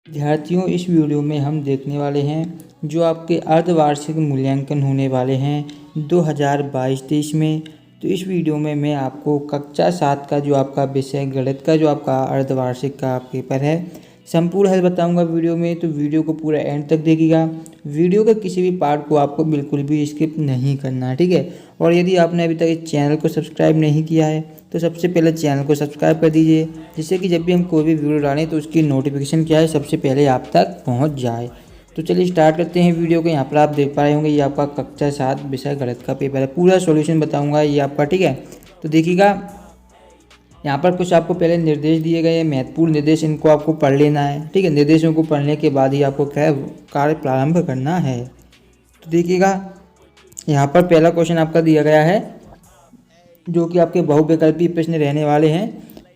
विद्यार्थियों, इस वीडियो में हम देखने वाले हैं जो आपके अर्धवार्षिक मूल्यांकन होने वाले हैं 2022-23 में। तो इस वीडियो में मैं आपको कक्षा 7 का जो आपका विषय गणित का जो आपका अर्धवार्षिक का पेपर है संपूर्ण हल बताऊंगा वीडियो में। तो वीडियो को पूरा एंड तक देखिएगा। वीडियो के किसी भी पार्ट को आपको बिल्कुल भी स्किप नहीं करना है, ठीक है। और यदि आपने अभी तक इस चैनल को सब्सक्राइब नहीं किया है तो सबसे पहले चैनल को सब्सक्राइब कर दीजिए, जिससे कि जब भी हम कोई भी वीडियो डालें तो उसकी नोटिफिकेशन क्या है सबसे पहले आप तक पहुंच जाए। तो चलिए स्टार्ट करते हैं वीडियो को। यहाँ पर आप देख पा रहे होंगे ये आपका कक्षा 7 विषय गणित का पेपर है। पूरा सॉल्यूशन बताऊंगा ये आपका, ठीक है। तो देखिएगा, यहाँ पर कुछ आपको पहले निर्देश दिए गए हैं, महत्वपूर्ण निर्देश, इनको आपको पढ़ लेना है, ठीक है। निर्देशों को पढ़ने के बाद ही आपको क्या कार्य प्रारंभ करना है। तो देखिएगा, यहाँ पर पहला क्वेश्चन आपका दिया गया है जो कि आपके बहुविकल्पी प्रश्न रहने वाले हैं।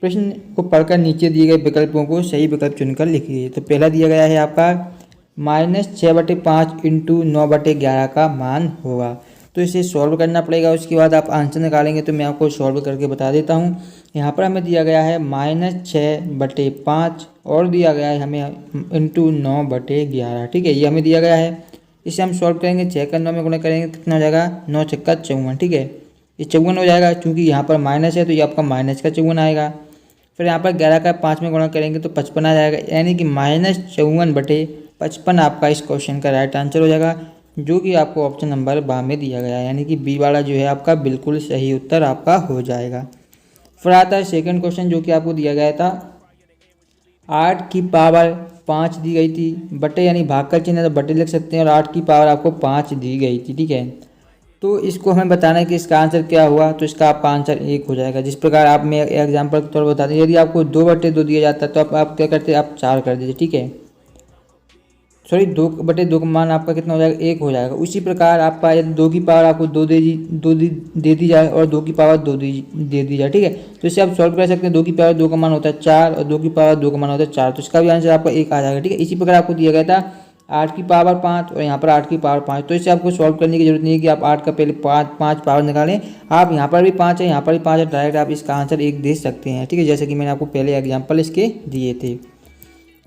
प्रश्न को पढ़कर नीचे दिए गए विकल्पों को सही विकल्प चुनकर लिखिए। तो पहला दिया गया है आपका -6/5 × 9/11 का मान होगा। तो इसे सॉल्व करना पड़ेगा, उसके बाद आप आंसर निकालेंगे। तो मैं आपको सॉल्व करके बता देता हूँ। यहाँ पर हमें दिया गया है -6/5 और दिया गया है हमें × 9/11, ठीक है। ये हमें दिया गया है, इसे हम सॉल्व करेंगे। 6 का 9 में गुणा करेंगे, कितना हो जाएगा 9 × 6 = 54, ठीक है। ये 54 हो जाएगा, क्योंकि यहाँ पर माइनस है तो ये आपका माइनस का 54 आएगा। फिर यहाँ पर 11 का 5 में गुणा करेंगे तो 55 आ जाएगा, यानी कि -54/55 आपका इस क्वेश्चन का राइट आंसर हो जाएगा, जो कि आपको ऑप्शन नंबर बा में दिया गया है, यानी कि बी वाला जो है आपका बिल्कुल सही उत्तर आपका हो जाएगा। फिर आता है सेकंड क्वेश्चन जो कि आपको दिया गया था 8 की पावर 5 दी गई थी, बटे यानी भाग का चिन्ह है तो बटे लिख सकते हैं, और 8 की पावर आपको 5 दी गई थी, ठीक है। तो इसको हमें बताना है कि इसका आंसर क्या हुआ। तो इसका आपका आंसर 1 हो जाएगा। जिस प्रकार आप मैं एग्जाम्पल के तौर पर बताते हैं, यदि आपको 2/2 दिया जाता है तो आप क्या करते हैं, आप 4 कर दीजिए, ठीक है। सॉरी, 2/2 का मान आपका कितना हो जाएगा, 1 हो जाएगा। उसी प्रकार आपका यदि 2 की पावर आपको 2 दे दी जाए और 2 की पावर 2 दे दी जाए, ठीक है। तो इसे आप सॉल्व कर सकते हैं। 2 की पावर 2 का मान होता है 4 और 2 की पावर 2 का मान होता है 4, तो इसका भी आंसर आपका 1 आ जाएगा, ठीक है। इसी प्रकार आपको दिया गया था 8 की पावर 5 और यहाँ पर 8 की पावर 5। तो इसे आपको सॉल्व करने की जरूरत नहीं है कि आप 8 का पहले 5 पावर निकालें। आप यहाँ पर भी 5 है, यहाँ पर भी 5 है, डायरेक्ट आप इसका आंसर 1 दे सकते हैं, ठीक है, जैसे कि मैंने आपको पहले एग्जाम्पल इसके दिए थे।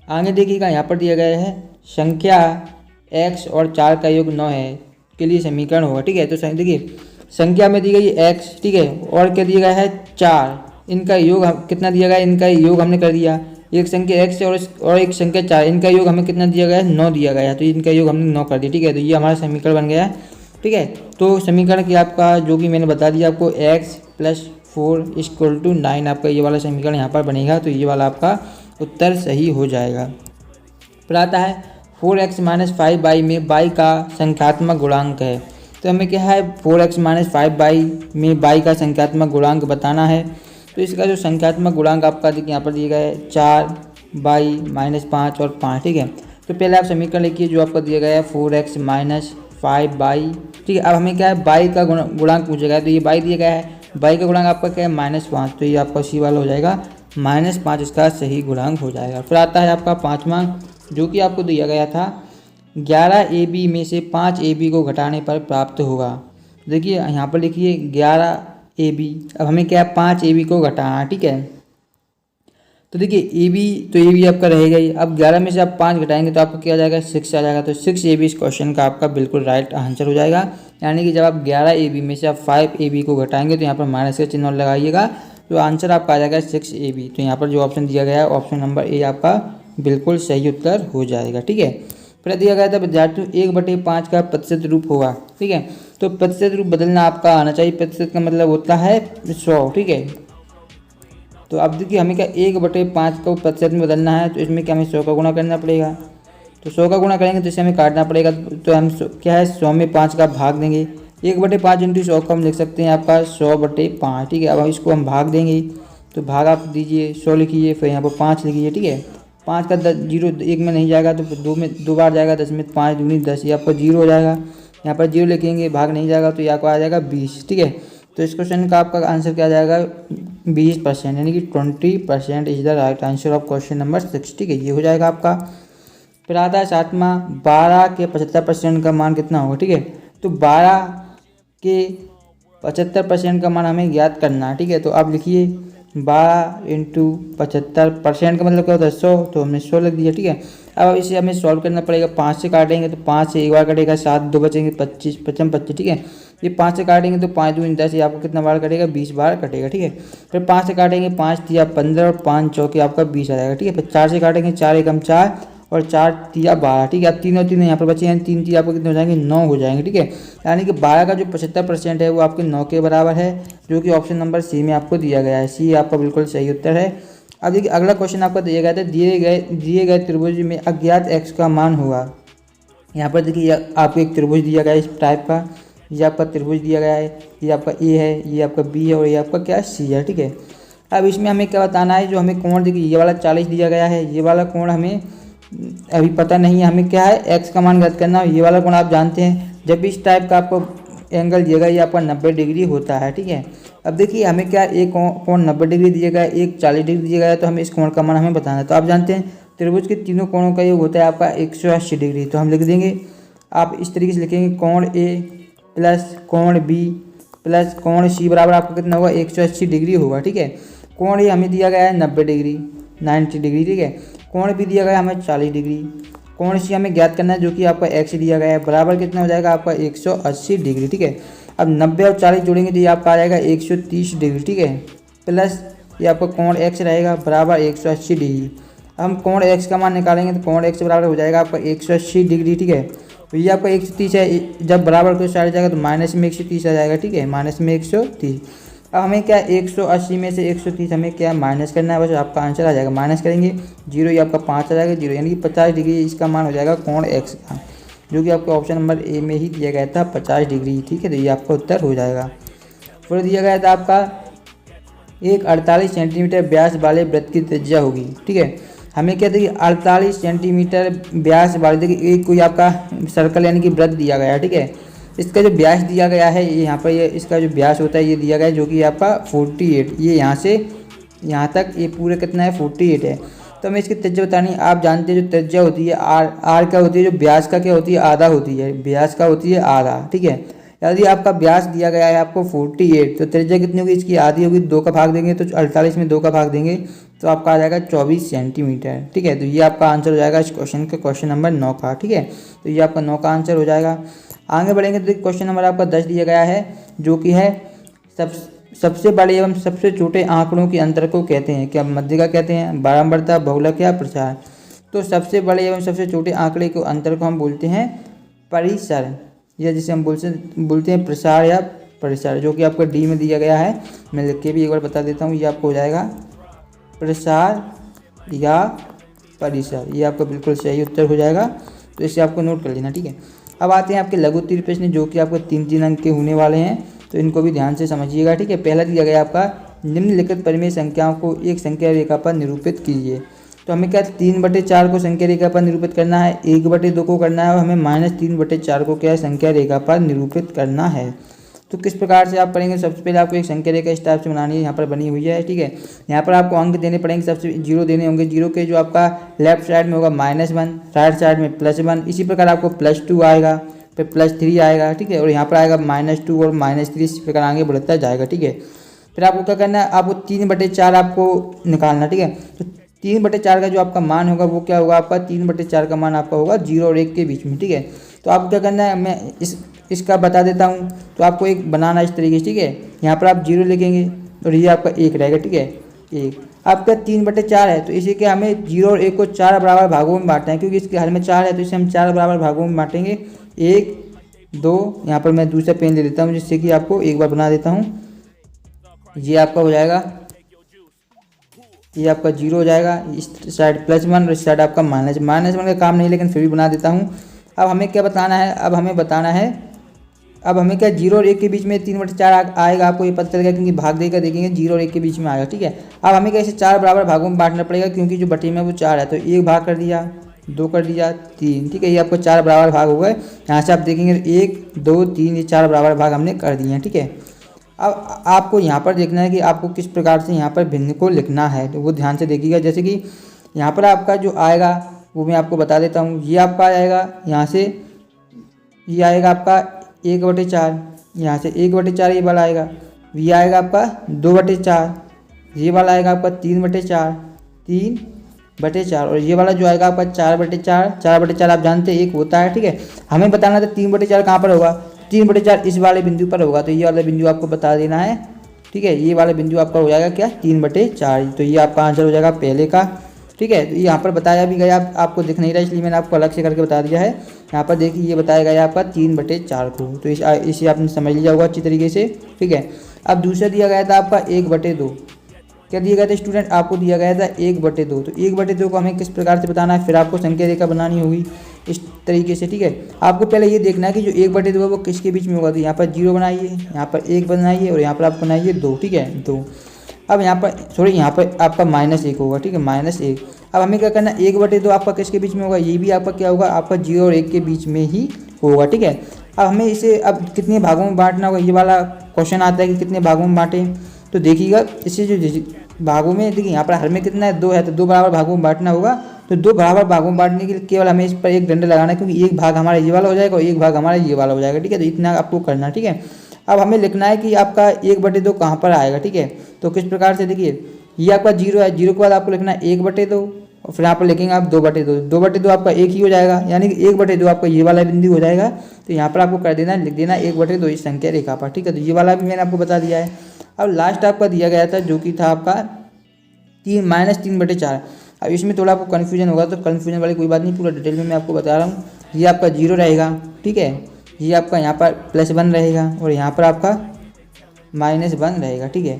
आगे देखिएगा, यहाँ पर दिया गया है संख्या x और 4 का योग 9 है के लिए समीकरण होगा, ठीक है। तो देखिए, संख्या में दी गई x, ठीक है, और क्या दिया गया है 4, इनका योग कितना दिया गया है, इनका योग हमने कर दिया। एक संख्या x है और एक संख्या 4, इनका योग हमें कितना दिया गया है 9 दिया गया है, तो इनका योग हमने 9 कर दिया, ठीक है। तो ये हमारा समीकरण बन गया है, ठीक है। तो समीकरण की आपका जो कि मैंने बता दिया आपको x + 4 = 9 आपका ये वाला समीकरण यहाँ पर बनेगा। तो ये वाला आपका उत्तर सही हो जाएगा। फिर आता है 4x - 5y में y का संख्यात्मक गुणांक है। तो हमें क्या है 4x - 5y में y का संख्यात्मक गुणांक बताना है। तो इसका जो संख्यात्मक गुणांक आपका देखिए यहाँ पर दिया गया है 4y - 5 और 5, ठीक है। तो पहले आप समीकरण लिखिए जो आपका दिया गया है 4x - 5y, ठीक है। अब हमें क्या है y का गुणांक पूछा गया है, तो ये y दिया गया है, y का गुणांक आपका क्या है -5, तो ये आपका सी वाला हो जाएगा, -5 इसका सही गुणांक हो जाएगा। फिर आता है आपका पाँचवा जो कि आपको दिया गया था 11ab में से 5ab को घटाने पर प्राप्त होगा। देखिए यहाँ पर लिखिए 11ab, अब हमें क्या है 5ab को घटाना, ठीक है। तो देखिए ab आपका रहेगा ही। अब 11 में से आप 5 घटाएंगे तो आपको क्या आ जाएगा 6 आ जाएगा। तो 6ab इस क्वेश्चन का आपका बिल्कुल राइट आंसर हो जाएगा, यानी कि जब आप 11ab में से आप 5ab को घटाएंगे तो यहाँ पर माइनस का चिन्ह लगाइएगा, तो आंसर आपका आ जाएगा 6ab। तो यहाँ पर जो ऑप्शन दिया गया है ऑप्शन नंबर ए आपका बिल्कुल सही उत्तर हो जाएगा, ठीक है। फिर दिया गया था विद्यार्थियों 1/5 का प्रतिशत रूप होगा, ठीक है। तो प्रतिशत रूप बदलना आपका आना चाहिए। प्रतिशत का मतलब होता है 100, ठीक है। तो अब देखिए हमें क्या 1/5 को प्रतिशत में बदलना है, तो इसमें क्या हमें 100 का गुणा करना पड़ेगा। तो 100 का गुणा करेंगे तो इसे हमें काटना पड़ेगा, तो हम क्या है 100 में 5 का भाग देंगे। 1/5 × 100 को हम लिख सकते हैं आपका 100/5, ठीक है। अब इसको हम भाग देंगे, तो भाग आप दीजिए 100 लिखिए, फिर यहाँ पर 5 लिखिए, ठीक है। 5 का 0 1 में नहीं जाएगा तो 2 में 2 बार जाएगा, 10 में 5 दूनी 10, ये आपका 0 हो जाएगा। यहाँ पर 0 लिखेंगे, भाग नहीं जाएगा तो ये आपका आ जाएगा 20, ठीक है। तो इस क्वेश्चन का आपका आंसर क्या आ जाएगा 20%, यानी कि 20% is the right answer of question number 6, ठीक है। ये हो जाएगा आपका। फिर आता है सातवां 12 के 75% का मान कितना होगा, ठीक है। तो 12 के 75% का मान हमें ज्ञात करना है, ठीक है। तो आप लिखिए 12 × 75% का मतलब क्या होता है 100, तो हमने 100 लिख दिया, ठीक है। अब इसे हमें सॉल्व करना पड़ेगा। 5 से काटेंगे तो 5 से एक बार कटेगा, 7 2 बचेंगे 25 55 25, ठीक है। ये 5 से काटेंगे तो 5 दूनी 10, ये आपको कितना बार कटेगा, 20 बार कटेगा, ठीक है। फिर 5 से काटेंगे, 5 तिया 15 और 5 चौके आपका 20 आ जाएगा, ठीक है। फिर 4 से काटेंगे, 4 एकम 4 और 4 तिया 12, ठीक है। अब 3 और 3 यहाँ पर बचे हैं, 3 तिया आपको कितने हो जाएंगे, 9 हो जाएंगे, ठीक है। यानी कि 12 का जो 75% है वो आपके 9 के बराबर है, जो कि ऑप्शन नंबर सी में आपको दिया गया है। सी आपका बिल्कुल सही उत्तर है। अब देखिए अगला क्वेश्चन आपका दिया गया था, दिए गए त्रिभुज में अज्ञात x का मान होगा। यहाँ पर देखिए आपको एक त्रिभुज दिया गया है इस टाइप का, ये आपका त्रिभुज दिया गया है, ये आपका ए है, ये आपका बी है और ये आपका क्या सी है, ठीक है। अब इसमें हमें क्या बताना है, जो हमें कोण देखिए ये वाला 40 दिया गया है, ये वाला कोण हमें अभी पता नहीं है, हमें क्या है एक्स का मान ज्ञात करना है। ये वाला कोण आप जानते हैं, जब भी इस टाइप का आपको एंगल दिएगा ये आपका 90 डिग्री होता है, ठीक है। अब देखिए हमें क्या एक कोण 90 डिग्री दिया गया है, एक 40 डिग्री दिया गया है, तो हमें इस कोण का मान हमें बताना है। तो आप जानते हैं त्रिभुज के तीनों कोणों का योग होता है आपका 180 डिग्री। तो हम लिख देंगे, आप इस तरीके से लिखेंगे, कोण ए प्लस कोण बी प्लस कोण सी बराबर आपको कितना होगा, 180 डिग्री होगा, ठीक है। कोण ए हमें दिया गया है 90 डिग्री 90 डिग्री, ठीक है। कोण बी दिया गया है हमें 40 डिग्री। कोण सी हमें ज्ञात करना है, जो कि आपका एक्स दिया गया है, बराबर कितना हो जाएगा आपका 180 डिग्री, ठीक है। अब 90 और 40 जोड़ेंगे तो ये आपका आ जाएगा 130 डिग्री, ठीक है। प्लस ये आपका कोण एक्स रहेगा बराबर 180 डिग्री। अब हम कोण एक्स का मान निकालेंगे तो कोण एक्स बराबर हो जाएगा आपका 180 डिग्री, ठीक है। तो ये आपका 130 है, जब बराबर को साइड जाएगा तो माइनस में 130 आ जाएगा, ठीक है, माइनस में 130। अब हमें क्या 180 में से 130 हमें क्या माइनस करना है, बस आपका आंसर आ जाएगा। माइनस करेंगे 0, ये आपका 5 आ जाएगा 0, यानी कि 50 डिग्री इसका मान हो जाएगा कोण एक्स का, जो कि आपको ऑप्शन नंबर ए में ही दिया गया था 50 डिग्री, ठीक है। तो ये आपका उत्तर हो जाएगा। फिर दिया गया था आपका एक 48 सेंटीमीटर व्यास वाले वृत्त की त्रिज्या होगी, ठीक है। हमें क्या देखिए 48 सेंटीमीटर व्यास वाले, देखिए एक कोई आपका सर्कल यानी कि वृत्त दिया गया है, ठीक है। इसका जो व्यास दिया गया है ये यहाँ पर, ये इसका जो व्यास होता है ये दिया गया है, जो कि आपका 48, ये यहाँ से यहाँ तक ये पूरे कितना है 48 है। तो हमें इसकी त्रिज्या बतानी है। आप जानते हैं जो त्रिज्या होती है आर क्या होती है, जो व्यास का क्या होती है, आधा होती है, व्यास का होती है आधा, ठीक है। यदि आपका व्यास दिया गया है आपको 48, तो त्रिज्या कितनी होगी, इसकी आधी होगी, 2 का भाग देंगे तो 48 में 2 का भाग देंगे तो आपका आ जाएगा 24 सेंटीमीटर, ठीक है। तो ये आपका आंसर हो जाएगा इस क्वेश्चन का, क्वेश्चन नंबर 9 का, ठीक है। तो ये आपका 9 का आंसर हो जाएगा। आगे बढ़ेंगे तो क्वेश्चन नंबर आपका 10 दिया गया है, जो कि है सबसे बड़े एवं सबसे छोटे आंकड़ों के अंतर को कहते हैं क्या, मध्य का कहते हैं, बारंबारता, बहुलक या प्रसार। तो सबसे बड़े एवं सबसे छोटे आंकड़े को अंतर को हम बोलते हैं परिसर, या जिसे हम बोलते हैं प्रसार या परिसर, जो कि आपको डी में दिया गया है। मैं लिख के भी एक बार बता देता हूँ, ये आपको हो जाएगा प्रसार या परिसर, ये आपका बिल्कुल सही उत्तर हो जाएगा। तो इसे आपको नोट कर लेना, ठीक है। अब आते हैं आपके लघु उत्तरीय प्रश्न, जो कि आपको 3-3 अंक के होने वाले हैं, तो इनको भी ध्यान से समझिएगा, ठीक है। पहला दिया गया आपका निम्नलिखित परिमेय संख्याओं को एक संख्या रेखा पर निरूपित कीजिए। तो हमें क्या 3/4 को संख्या रेखा पर निरूपित करना है, 1/2 को करना है और हमें -3/4 को क्या है संख्या रेखा पर निरूपित करना है। तो किस प्रकार से आप करेंगे, सबसे पहले आपको एक संख्या रेखा इस टाइप से बनानी है, यहाँ पर बनी हुई है, ठीक है। यहाँ पर आपको अंक देने पड़ेंगे, सबसे 0 देने होंगे, 0 के जो आपका लेफ्ट साइड में होगा -1, राइट साइड में +1, इसी प्रकार आपको +2 आएगा, फिर +3 आएगा, ठीक है। और यहाँ पर आएगा -2 और -3, इस प्रकार आगे बढ़ता जाएगा, ठीक है। फिर आपको क्या करना है, आपको 3/4 आपको निकालना, ठीक है। तो 3/4 का जो आपका मान होगा वो क्या होगा, आपका 3/4 का मान आपका होगा 0 और 1 के बीच में, ठीक है। तो आपको क्या करना है, मैं इसका बता देता हूँ। तो आपको एक बनाना इस तरीके से, ठीक है। यहाँ पर आप 0 लिखेंगे और ये आपका 1 रहेगा, ठीक है, 1। आपका 3/4 है, तो इसी के हमें 0 और 1 को 4 बराबर भागों में बांटना है, क्योंकि इसके हर में 4 है, तो इसे हम 4 बराबर भागों में बांटेंगे, 1 2। यहाँ पर मैं दूसरा पेन ले लेता हूँ, जिससे कि आपको एक बार बना देता हूँ। ये आपका हो जाएगा, ये आपका 0 हो जाएगा, इस साइड +1 और इस साइड आपका -1 का काम नहीं, लेकिन फिर भी बना देता हूँ। अब हमें क्या बताना है, अब हमें क्या 0 और 1 के बीच में 3/4 आएगा, आपको ये पता चलेगा क्योंकि भाग देकर देखेंगे 0 और 1 के बीच में आएगा, ठीक है। अब हमें क्या इसे 4 बराबर भागों में बांटना पड़ेगा, क्योंकि जो बटे में वो 4 है, तो 1 भाग कर दिया, 2 कर दिया, 3, ठीक है। ये आपको 4 बराबर भाग हो गए। यहाँ से आप देखेंगे 1 2 3 ये 4 बराबर भाग हमने कर दिए हैं, ठीक है। अब आपको यहाँ पर देखना है कि आपको किस प्रकार से यहाँ पर भिन्न को लिखना है, तो वो ध्यान से देखिएगा। जैसे कि यहाँ पर आपका जो आएगा वो मैं आपको बता देता हूँ। ये आपका आएगा यहाँ से, ये आएगा आपका 1/4, यहाँ से 1/4 ये वाला आएगा, ये आएगा आपका 2/4, ये वाला आएगा आपका 3/4, 3 बटे 4 और ये वाला जो आएगा आपका 4/4। 4/4 आप जानते हैं 1 होता है, ठीक है। हमें बताना था 3/4 कहाँ पर होगा, 3/4 इस वाले बिंदु पर होगा, तो ये वाला बिंदु आपको बता देना है, ठीक है। ये वाला बिंदु आपका हो जाएगा क्या, 3/4। तो ये आपका आंसर हो जाएगा पहले का, ठीक है। तो यहाँ पर बताया भी गया, आपको दिख नहीं रहा इसलिए मैंने आपको अलग से करके बता दिया है। यहाँ पर देखिए ये बताया गया आपका 3/4 को, तो इसे आपने समझ लिया होगा अच्छी तरीके से, ठीक है। अब दूसरा दिया गया था आपका 1/2। क्या दिया गया था स्टूडेंट, आपको दिया गया था 1/2। तो 1/2 को हमें किस प्रकार से बताना है, फिर आपको संख्या रेखा बनानी होगी इस तरीके से, ठीक है। आपको पहले ये देखना है कि जो 1/2 है वो किसके बीच में होगा, तो यहाँ पर 0 बनाइए, यहाँ पर 1 बनाइए और यहाँ पर आप बनाइए 2, ठीक है 2। अब यहाँ पर सॉरी यहाँ पर आपका -1 होगा, ठीक है -1। अब हमें क्या करना है, 1/2 आपका किसके बीच में होगा, ये भी आपका क्या होगा, आपका 0 और 1 के बीच में ही होगा, ठीक है। अब हमें इसे अब कितने भागों में बांटना होगा, ये वाला क्वेश्चन आता है कि कितने भागों में बांटें। तो देखिएगा इसे जो भागों में, देखिए यहाँ पर हर में कितना है, 2 है, तो 2 बराबर भागों में बांटना होगा। तो 2 बराबर भागों में बांटने के लिए केवल हमें इस पर एक डंडा लगाना है, क्योंकि एक भाग हमारा ये वाला हो जाएगा और एक भाग हमारा ये वाला हो जाएगा, ठीक है। तो इतना आपको करना है, ठीक है। अब हमें लिखना है कि आपका 1/2 कहाँ पर आएगा, ठीक है। तो किस प्रकार से, देखिए ये आपका 0 है, 0 के बाद आपको लिखना है 1/2 और फिर यहाँ पर लिखेंगे आप 2/2। 2/2 आपका 1 ही हो जाएगा, यानी कि 1/2 आपका ये वाला बिंदु हो जाएगा। तो यहाँ पर आपको कर देना है, लिख देना 1/2 इस संख्या रेखा पर, ठीक है। तो ये वाला भी मैंने आपको बता दिया है। अब लास्ट आपका दिया गया था जो कि था आपका -3/4। अब इसमें थोड़ा आपको कन्फ्यूजन होगा, तो कन्फ्यूजन वाली कोई बात नहीं, पूरा डिटेल में मैं आपको बता रहा हूँ। ये आपका 0 रहेगा, ठीक है। ये आपका यहाँ पर +1 रहेगा और यहाँ पर आपका -1 रहेगा, ठीक है।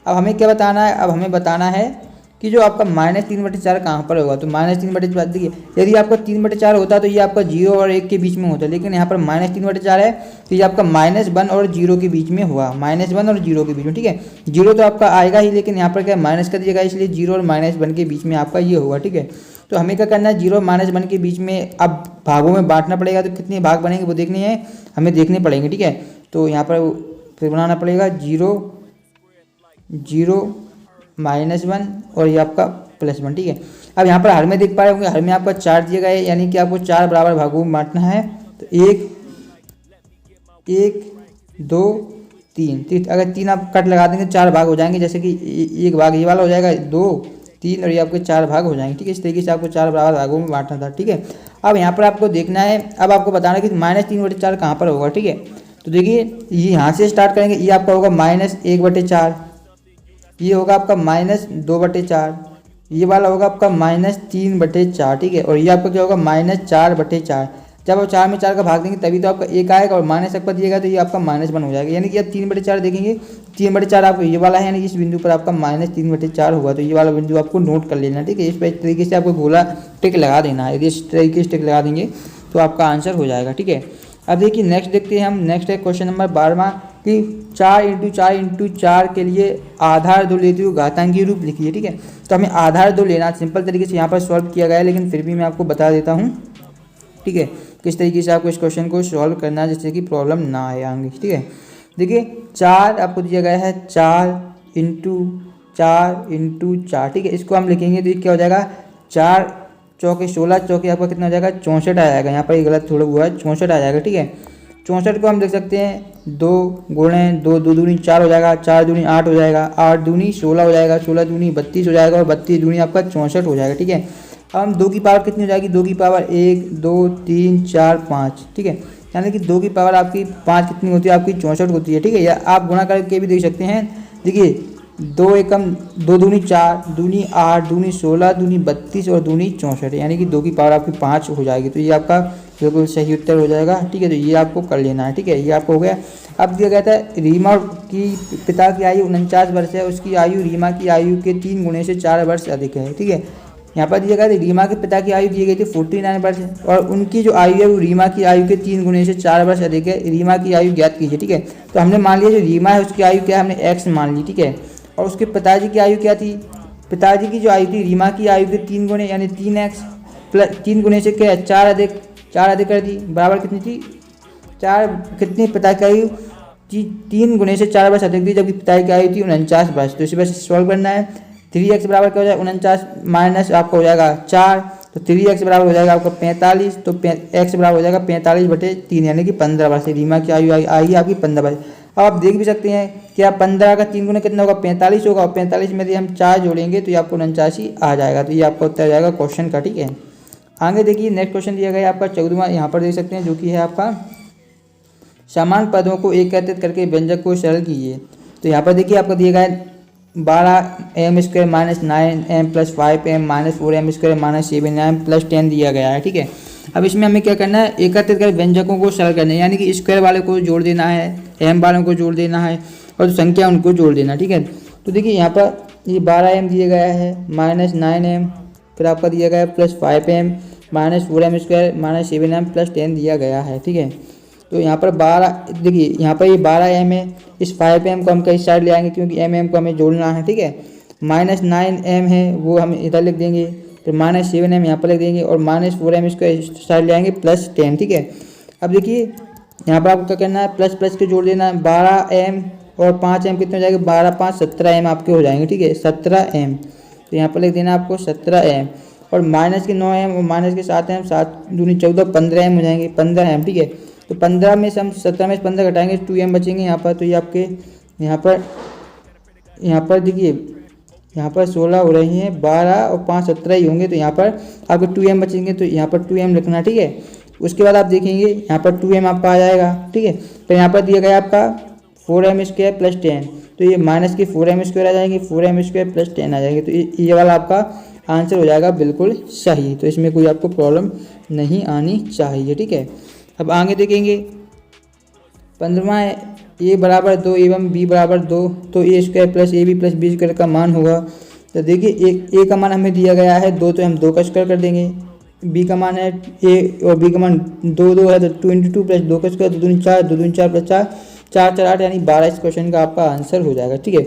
अब हमें क्या बताना है, अब हमें बताना है कि जो आपका -3/4 कहाँ पर होगा। तो -3/4 देखिए, यदि आपका 3/4 होता तो ये आपका 0 और 1 के बीच में होता, लेकिन यहाँ पर -3/4 है तो ये आपका -1 और 0 के बीच में हुआ, -1 और 0 के बीच में, ठीक है। 0 तो आपका आएगा ही, लेकिन यहाँ पर क्या माइनस कर दिएगा, इसलिए 0 और -1 के बीच में आपका ये होगा, ठीक है। तो हमें क्या करना है, 0 और -1 के बीच में अब भागों में बांटना पड़ेगा। तो कितने भाग बनेंगे वो देखने हैं, हमें देखने पड़ेंगे, ठीक है। तो यहाँ पर फिर बनाना पड़ेगा 0 0 -1 और ये आपका +1, ठीक है। अब यहाँ पर हर में देख पा रहे होंगे, हर में आपका 4 दिया गया है, यानी कि आपको 4 बराबर भागों में बांटना है। तो 1 1 2 3, अगर 3 आप कट लगा देंगे 4 भाग हो जाएंगे, जैसे कि एक भाग ये वाला हो जाएगा, 2 3 और ये आपके 4 भाग हो जाएंगे, ठीक है। इस तरीके से आपको 4 बराबर भागों में बांटना था, ठीक है। अब यहाँ पर आपको देखना है, अब आपको बताना है कि -3/4 कहाँ पर होगा, ठीक है। तो देखिए ये यहाँ से स्टार्ट करेंगे, ये आपका होगा -1/4, ये होगा आपका -2/4, ये वाला होगा आपका -3/4, ठीक है। और ये आपका क्या होगा, -4/4। जब आप 4 में 4 का भाग देंगे तभी तो आपका 1 आएगा, और माइनस एक पर दिएगा तो ये आपका -1 हो जाएगा, यानी कि अब 3/4 देखेंगे, 3/4 आपको ये वाला है, यानी इस बिंदु पर आपका -3/4 होगा। तो ये वाला बिंदु आपको नोट कर लेना, ठीक है। इस तरीके से आपको गोला टिक लगा देना है, यदि इस तरीके से टिक लगा देंगे तो आपका आंसर हो जाएगा, ठीक है। अब देखिए नेक्स्ट देखते हैं हम, नेक्स्ट है क्वेश्चन नंबर 12वां कि 4 × 4 × 4 के लिए आधार 2 लेते हुए घातांकीय रूप लिखिए, ठीक है। तो हमें आधार 2 लेना, सिंपल तरीके से यहाँ पर सॉल्व किया गया है, लेकिन फिर भी मैं आपको बता देता हूँ, ठीक है, किस तरीके से आपको इस क्वेश्चन को सॉल्व करना है जिससे कि प्रॉब्लम ना आए आगे, ठीक है। देखिए 4 आपको दिया गया है, 4 × 4 × 4, ठीक है। इसको हम लिखेंगे तो ये क्या हो जाएगा, 4 चौके 16, चौके आपका कितना हो जाएगा, 64 आ जाएगा। यहाँ पर ये गलत थोड़ा हुआ है, 64 आ जाएगा, ठीक है। 64 को हम देख सकते हैं 2 × 2, 2 दूनी 4 हो जाएगा, 4 दूनी 8 हो जाएगा, 8 दूनी 16 हो जाएगा, 16 दूनी 32 हो जाएगा और 32 दूनी आपका 64 हो जाएगा, ठीक है। अब हम 2 की पावर कितनी हो जाएगी, 2 की पावर 1 2 3 4 5, ठीक है। यानी कि 2 की पावर आपकी 5 कितनी होती है, आपकी 64 होती है, ठीक है। या आप गुणा करके भी देख सकते हैं, देखिए 2 एकम 2 दूनी 4, दूनी 8, दूनी 16, दूनी 32 और दूनी 64, यानी कि 2 की पावर आपकी 5 हो जाएगी। तो ये आपका बिल्कुल सही उत्तर हो जाएगा, ठीक है। तो ये आपको कर लेना है, ठीक है, ये आपको हो गया। अब दिया गया था रीमा की पिता की आयु 49 वर्ष है, उसकी आयु रीमा की आयु के 3 गुणे से 4 वर्ष अधिक है, ठीक है। यहाँ पर दिया गया था रीमा के पिता की आयु दी गई थी 49 वर्ष और उनकी जो आयु है वो रीमा की आयु के 3 गुणे से 4 वर्ष अधिक है। रीमा की आयु ज्ञात कीजिए, ठीक है। तो हमने मान लिया जो रीमा है उसकी आयु क्या है, हमने एक्स मान ली, ठीक है। और उसके पिताजी की आयु क्या थी, पिताजी की जो आयु थी रीमा की आयु के 3 गुणे यानी 3x प्लस 3 गुणे से क्या है 4 अधिक कर दी, बराबर कितनी थी 4, कितनी पिता की आयु 3 गुणे से 4 वर्ष अधिक थी, जबकि पिता की आयु थी 49 वर्ष। तो इसी वजह से सॉल्व करना है। 3x बराबर क्या हो जाएगा 49 माइनस आपका हो जाएगा 4, तो 3x बराबर हो जाएगा आपका 45, तो x बराबर हो जाएगा 45/3 यानी कि 15 वर्ष। रीमा की आयु आएगी आपकी 15 वर्ष। अब आप देख भी सकते हैं कि आप 15 का 3 गुना कितना होगा 45 होगा, और 45 में यदि हम 4 जोड़ेंगे तो ये आपको 49 आ जाएगा। तो ये आपका उत्तर आ जाएगा क्वेश्चन का। ठीक है, आगे देखिए नेक्स्ट क्वेश्चन दिया गया है आपका 14वां, यहाँ पर देख सकते हैं, जो कि है आपका समान पदों को एकत्रित करके व्यंजक को सरल कीजिए। तो यहाँ पर देखिए आपको दिया गया है 12m² minus 9m plus 5m minus 4m square minus 7m plus 10 दिया गया है। ठीक है, अब इसमें हमें क्या करना है, एकत्रित कर व्यंजकों को सरल करना है, यानी कि स्क्वायर वाले को जोड़ देना है, एम वालों को जोड़ देना है, और जो संख्या उनको जोड़ देना। ठीक है, तो देखिए यहाँ पर ये 12m दिया गया है माइनस 9m, फिर आपका दिया गया है plus 5m minus 4m square minus 7m plus 10 दिया गया है। ठीक है, तो यहाँ पर 12 देखिए यहाँ पर ये 12m है, इस 5m को हम कई साइड ले आएंगे क्योंकि m को हमें जोड़ना है। ठीक है, माइनस 9m है वो हम इधर लिख देंगे, फिर माइनस 7m यहाँ पर लिख देंगे, और माइनस 4m इसको साइड ले आएंगे प्लस 10। ठीक है, अब देखिए यहाँ पर आपको क्या करना है, प्लस प्लस के जोड़ देना है, 12m और 5m कितने हो जाएंगे, 12 5 17m आपके हो जाएंगे। ठीक है, 17m, तो यहाँ पर लिख देना आपको 17m, और माइनस के 9m और माइनस के 7m, 7 दूनी 14 15m हो जाएंगे, 15m। ठीक है, तो 15 में से हम 17 में से 15 घटाएंगे, 2m बचेंगे यहाँ पर। तो ये आपके यहाँ पर देखिए यहाँ पर 16 हो रही हैं, 12 और 5 17 ही होंगे, तो यहाँ पर आपके 2m बचेंगे, तो यहाँ पर 2m लिखना। ठीक है, उसके बाद आप देखेंगे यहाँ पर 2m आपका आ जाएगा। ठीक है, तो यहाँ पर दिया गया आपका 4m स्क्वायर प्लस 10, तो ये माइनस के 4m स्क्वायर आ जाएंगे, 4m स्क्वायर प्लस 10 आ जाएंगे, तो ये वाला आपका आंसर हो जाएगा बिल्कुल सही। तो इसमें कोई आपको प्रॉब्लम नहीं आनी चाहिए। ठीक है, अब आगे देखेंगे 15वां, a बराबर 2 एवं b बराबर 2, तो a square plus ab plus b square का मान होगा। तो देखिए a का मान हमें दिया गया है 2, तो हम 2 का स्क्वायर कर देंगे, b का मान है a और b का मान 2 है, तो 2 × 2 प्लस 2 का स्क्वायर 2 दूनी 4, 2 दूनी 4 प्लस 4 4 4 8 यानी 12 इस क्वेश्चन का आपका आंसर हो जाएगा। ठीक है,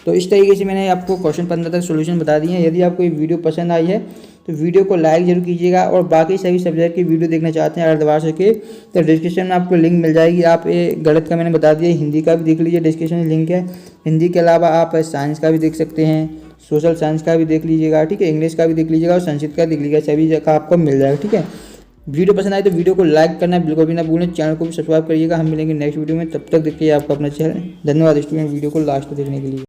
तो इस तरीके से मैंने आपको क्वेश्चन 15 तक सोल्यूशन बता दिए हैं। यदि आपको ये वीडियो पसंद आई है तो वीडियो को लाइक जरूर कीजिएगा, और बाकी सभी सब्जेक्ट की वीडियो देखना चाहते हैं अगर दोबारा सके तो डिस्क्रिप्शन में आपको लिंक मिल जाएगी। आप ये गणित का मैंने बता दिया, हिंदी का भी देख लीजिए, डिस्क्रिप्शन में लिंक है। हिंदी के अलावा आप साइंस का भी देख सकते हैं, सोशल साइंस का भी देख लीजिएगा। ठीक है, इंग्लिश का भी देख लीजिएगा और संस्कृत का देख लीजिएगा, सभी जगह आपको मिल जाएगा। ठीक है, वीडियो पसंद आए तो वीडियो को लाइक करना बिल्कुल भी ना भूलें, चैनल को भी सब्सक्राइब करिएगा। हम मिलेंगे नेक्स्ट वीडियो में, तब तक देखिए आपका अपना चैनल। धन्यवाद स्टूडेंट वीडियो को लास्ट तक देखने के लिए।